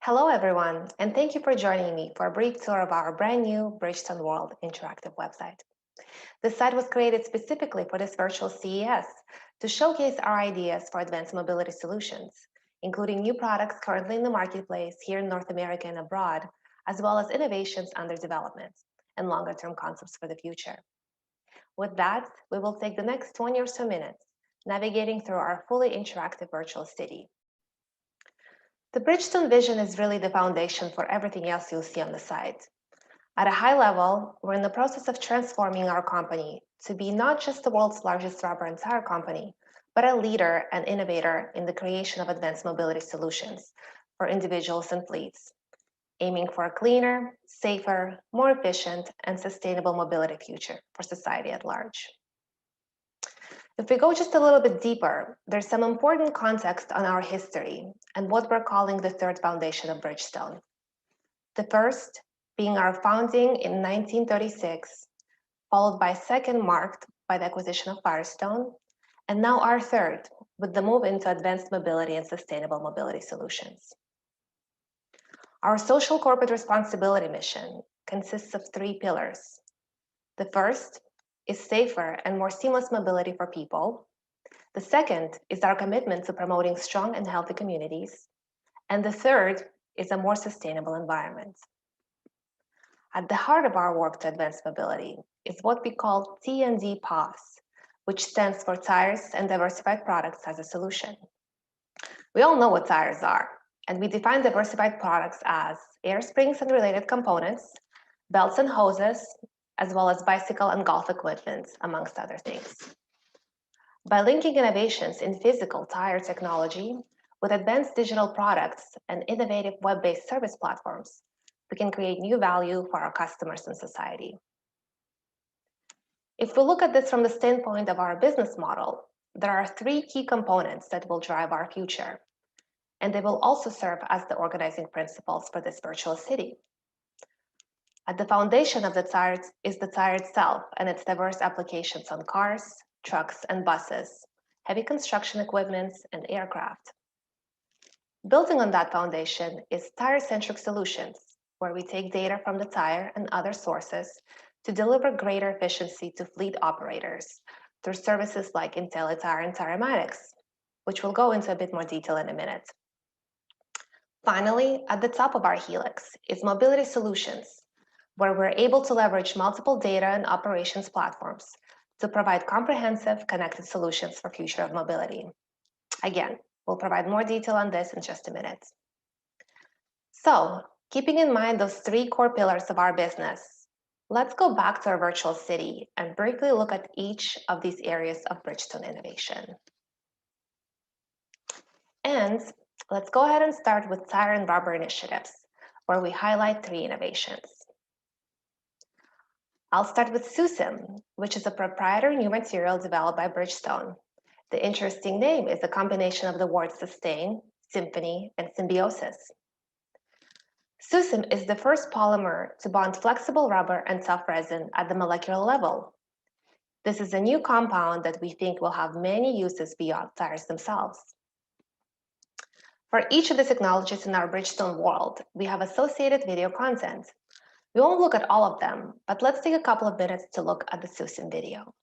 Hello, everyone, and thank you for joining me for a brief tour of our brand new Bridgestone World interactive website. This site was created specifically for this virtual CES to showcase our ideas for advanced mobility solutions, including new products currently in the marketplace here in North America and abroad, as well as innovations under development and longer-term concepts for the future. With that, we will take the next 20 or so minutes navigating through our fully interactive virtual city. The Bridgestone vision is really the foundation for everything else you'll see on the site. At a high level, we're in the process of transforming our company to be not just the world's largest rubber and tire company, but a leader and innovator in the creation of advanced mobility solutions for individuals and fleets, aiming for a cleaner, safer, more efficient, and sustainable mobility future for society at large. If we go just a little bit deeper, there's some important context on our history and what we're calling the third foundation of Bridgestone. The first being our founding in 1936, followed by second marked by the acquisition of Firestone, and now our third with the move into advanced mobility and sustainable mobility solutions. Our social corporate responsibility mission consists of three pillars. The first is safer and more seamless mobility for people. The second is our commitment to promoting strong and healthy communities. And the third is a more sustainable environment. At the heart of our work to advance mobility is what we call T&D POS, which stands for Tires and Diversified Products as a Solution. We all know what tires are, and we define diversified products as air springs and related components, belts and hoses, as well as bicycle and golf equipment, amongst other things. By linking innovations in physical tire technology with advanced digital products and innovative web-based service platforms, we can create new value for our customers and society. If we look at this from the standpoint of our business model, there are three key components that will drive our future, and they will also serve as the organizing principles for this virtual city. At the foundation of the tire is the tire itself and its diverse applications on cars, trucks, and buses, heavy construction equipment, and aircraft. Building on that foundation is Tire-centric solutions, where we take data from the tire and other sources to deliver greater efficiency to fleet operators through services like IntelliTire and Tire-matics, which we'll go into a bit more detail in a minute. Finally, at the top of our helix is mobility solutions, where we're able to leverage multiple data and operations platforms to provide comprehensive, connected solutions for future of mobility. Again, we'll provide more detail on this in just a minute. So, keeping in mind those three core pillars of our business, let's go back to our virtual city and briefly look at each of these areas of Bridgestone innovation. And let's go ahead and start with tire and rubber initiatives, where we highlight three innovations. I'll start with SUSIM, which is a proprietary new material developed by Bridgestone. The interesting name is a combination of the words sustain, symphony, and symbiosis. SUSIM is the first polymer to bond flexible rubber and tough resin at the molecular level. This is a new compound that we think will have many uses beyond tires themselves. For each of the technologies in our Bridgestone World, we have associated video content. We won't look at all of them, but let's take a couple of minutes to look at the SUSIM video.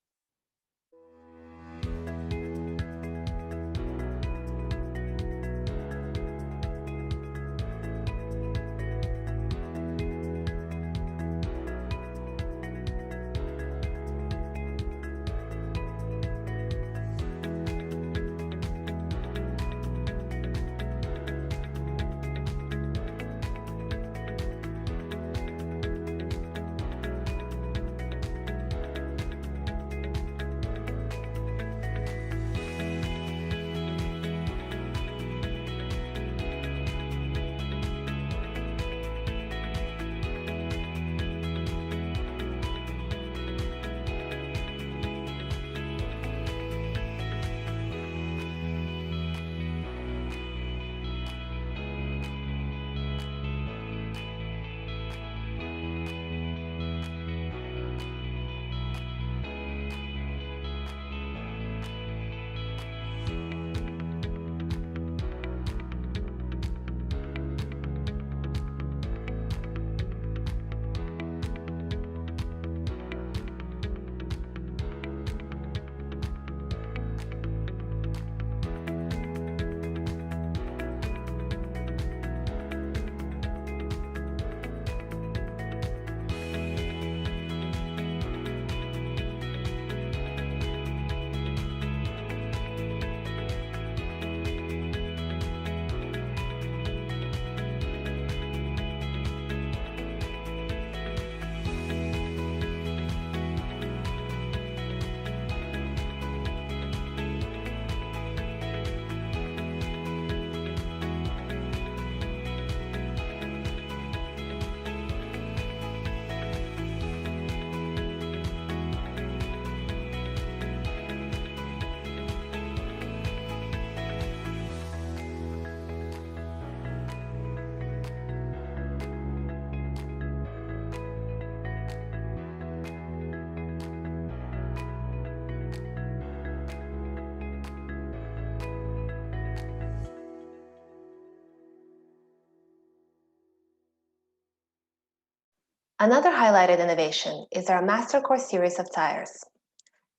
Another highlighted innovation is our Master Core series of tires.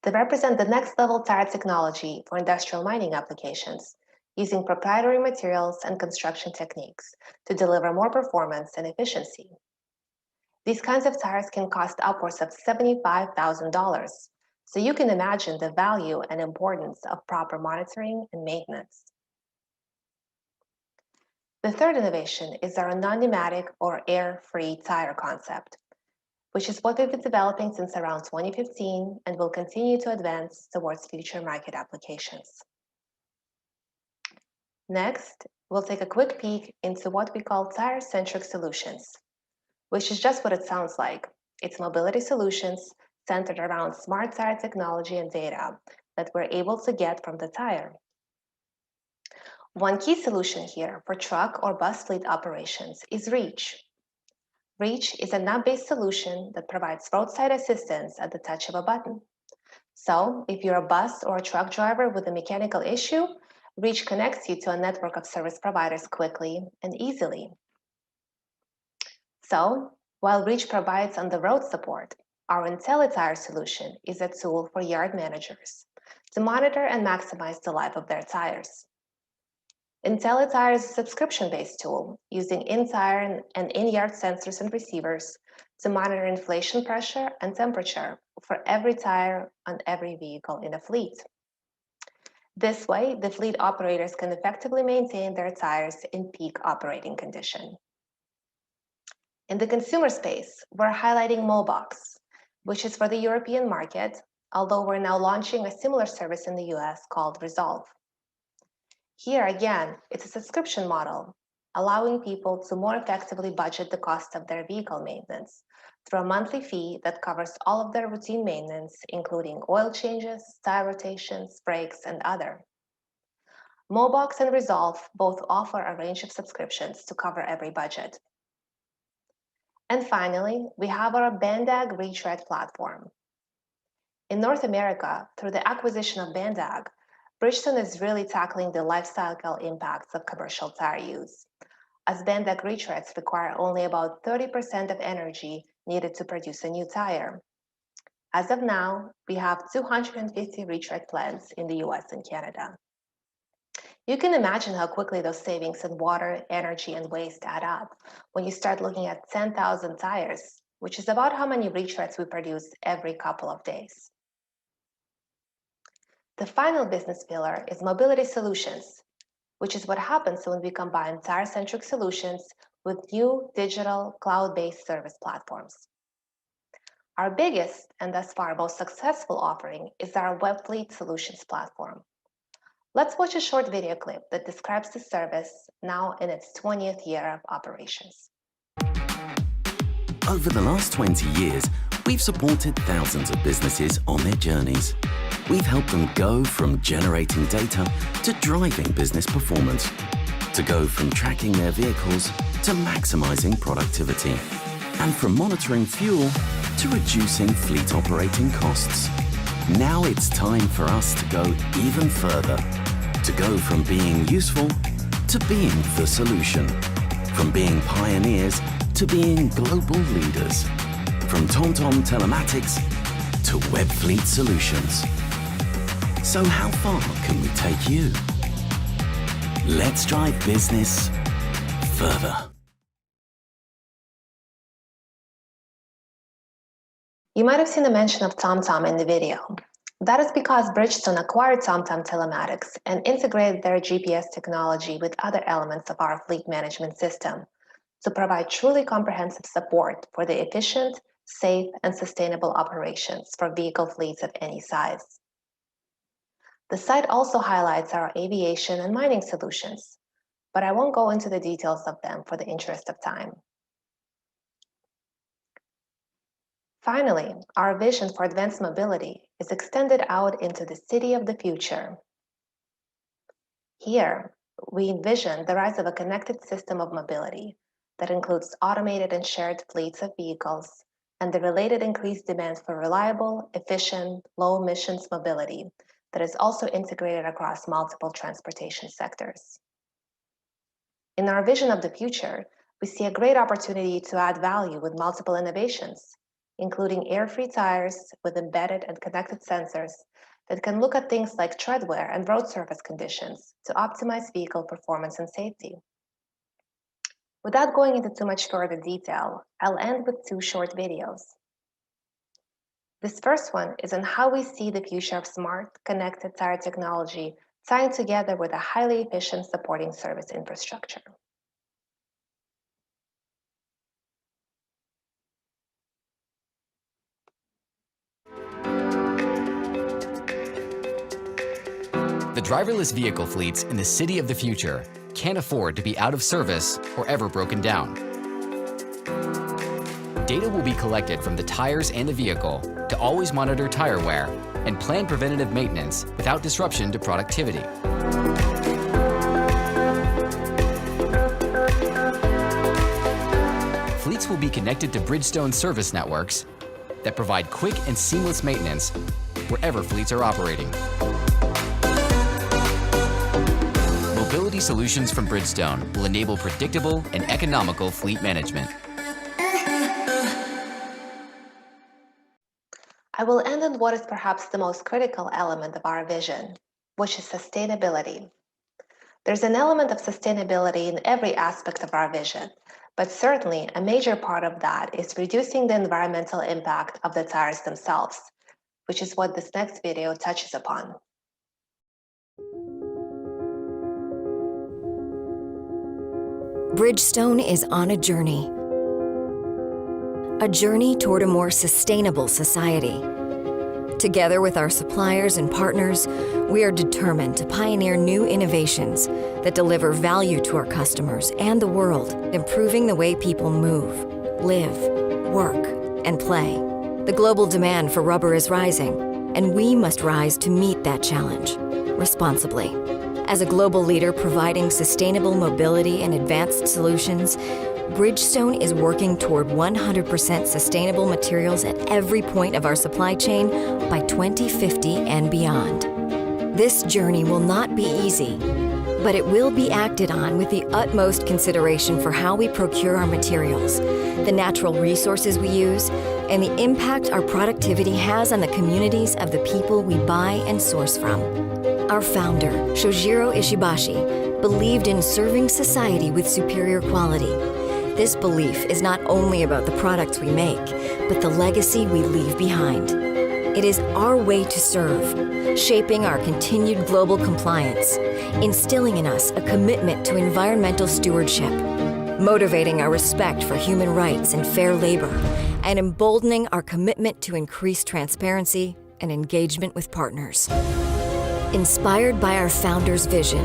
They represent the next level tire technology for industrial mining applications, using proprietary materials and construction techniques to deliver more performance and efficiency. These kinds of tires can cost upwards of $75,000, so you can imagine the value and importance of proper monitoring and maintenance. The third innovation is our non-pneumatic or air-free tire concept, which is what we've been developing since around 2015 and will continue to advance towards future market applications. Next, we'll take a quick peek into what we call tire-centric solutions, which is just what it sounds like. It's mobility solutions centered around smart tire technology and data that we're able to get from the tire. One key solution here for truck or bus fleet operations is REACH. REACH is an app-based solution that provides roadside assistance at the touch of a button. So if you're a bus or a truck driver with a mechanical issue, REACH connects you to a network of service providers quickly and easily. So while REACH provides on-the-road support, our IntelliTire solution is a tool for yard managers to monitor and maximize the life of their tires. IntelliTire is a subscription-based tool using in-tire and in-yard sensors and receivers to monitor inflation pressure and temperature for every tire on every vehicle in a fleet. This way, the fleet operators can effectively maintain their tires in peak operating condition. In the consumer space, we're highlighting Mobox, which is for the European market, although we're now launching a similar service in the US called Resolve. Here again, it's a subscription model, allowing people to more effectively budget the cost of their vehicle maintenance through a monthly fee that covers all of their routine maintenance, including oil changes, tire rotations, brakes, and other. Mobox and Resolve both offer a range of subscriptions to cover every budget. And finally, we have our Bandag Retread platform. In North America, through the acquisition of Bandag, Bridgestone is really tackling the life cycle impacts of commercial tire use, as Bandag retreads require only about 30% of energy needed to produce a new tire. As of now, we have 250 retread plants in the US and Canada. You can imagine how quickly those savings in water, energy, and waste add up when you start looking at 10,000 tires, which is about how many retreads we produce every couple of days. The final business pillar is mobility solutions, which is what happens when we combine tire-centric solutions with new digital cloud-based service platforms. Our biggest and thus far most successful offering is our Web Fleet Solutions platform. Let's watch a short video clip that describes the service now in its 20th year of operations. Over the last 20 years, we've supported thousands of businesses on their journeys. We've helped them go from generating data to driving business performance, to go from tracking their vehicles to maximizing productivity, and from monitoring fuel to reducing fleet operating costs. Now it's time for us to go even further, to go from being useful to being the solution, from being pioneers to being global leaders, from TomTom Telematics to Web Fleet Solutions. So how far can we take you? Let's drive business further. You might have seen a mention of TomTom in the video. That is because Bridgestone acquired TomTom Telematics and integrated their GPS technology with other elements of our fleet management system to provide truly comprehensive support for the efficient, safe, and sustainable operations for vehicle fleets of any size. The site also highlights our aviation and mining solutions, but I won't go into the details of them for the interest of time. Finally, our vision for advanced mobility is extended out into the city of the future. Here, we envision the rise of a connected system of mobility that includes automated and shared fleets of vehicles and the related increased demand for reliable, efficient, low emissions mobility that is also integrated across multiple transportation sectors. In our vision of the future, we see a great opportunity to add value with multiple innovations, including air-free tires with embedded and connected sensors that can look at things like tread wear and road surface conditions to optimize vehicle performance and safety. Without going into too much further detail, I'll end with 2 short videos. This first one is on how we see the future of smart, connected tire technology tying together with a highly efficient supporting service infrastructure. The driverless vehicle fleets in the city of the future can't afford to be out of service or ever broken down. Data will be collected from the tires and the vehicle to always monitor tire wear and plan preventative maintenance without disruption to productivity. Fleets will be connected to Bridgestone service networks that provide quick and seamless maintenance wherever fleets are operating. Mobility solutions from Bridgestone will enable predictable and economical fleet management. I will end on what is perhaps the most critical element of our vision, which is sustainability. There's an element of sustainability in every aspect of our vision, but certainly a major part of that is reducing the environmental impact of the tires themselves, which is what this next video touches upon. Bridgestone is on a journey toward a more sustainable society. Together with our suppliers and partners, we are determined to pioneer new innovations that deliver value to our customers and the world, improving the way people move, live, work, and play. The global demand for rubber is rising, and we must rise to meet that challenge responsibly. As a global leader providing sustainable mobility and advanced solutions, Bridgestone is working toward 100% sustainable materials at every point of our supply chain by 2050 and beyond. This journey will not be easy, but it will be acted on with the utmost consideration for how we procure our materials, the natural resources we use, and the impact our productivity has on the communities of the people we buy and source from. Our founder, Shojiro Ishibashi, believed in serving society with superior quality. This belief is not only about the products we make, but the legacy we leave behind. It is our way to serve, shaping our continued global compliance, instilling in us a commitment to environmental stewardship, motivating our respect for human rights and fair labor, and emboldening our commitment to increase transparency and engagement with partners. Inspired by our founder's vision,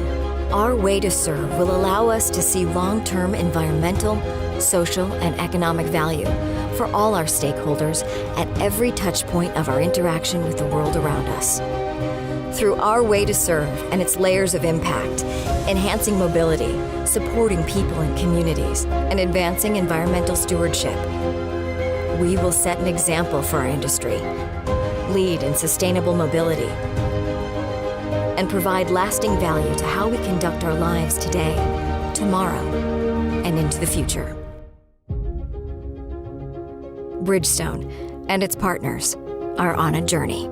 our way to serve will allow us to see long-term environmental, social, and economic value for all our stakeholders at every touch point of our interaction with the world around us. Through our way to serve and its layers of impact, enhancing mobility, supporting people and communities, and advancing environmental stewardship, we will set an example for our industry, lead in sustainable mobility, and provide lasting value to how we conduct our lives today, tomorrow, and into the future. Bridgestone and its partners are on a journey.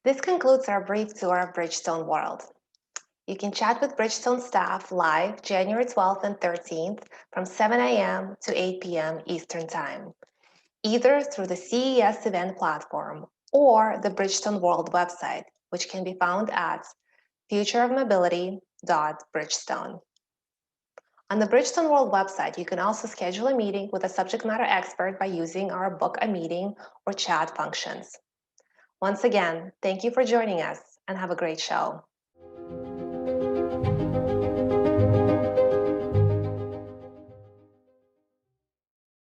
This concludes our brief tour of Bridgestone World. You can chat with Bridgestone staff live January 12th and 13th from 7 a.m. to 8 p.m. Eastern Time, either through the CES event platform or the Bridgestone World website, which can be found at futureofmobility.bridgestone. On the Bridgestone World website, you can also schedule a meeting with a subject matter expert by using our book a meeting or chat functions. Once again, thank you for joining us and have a great show.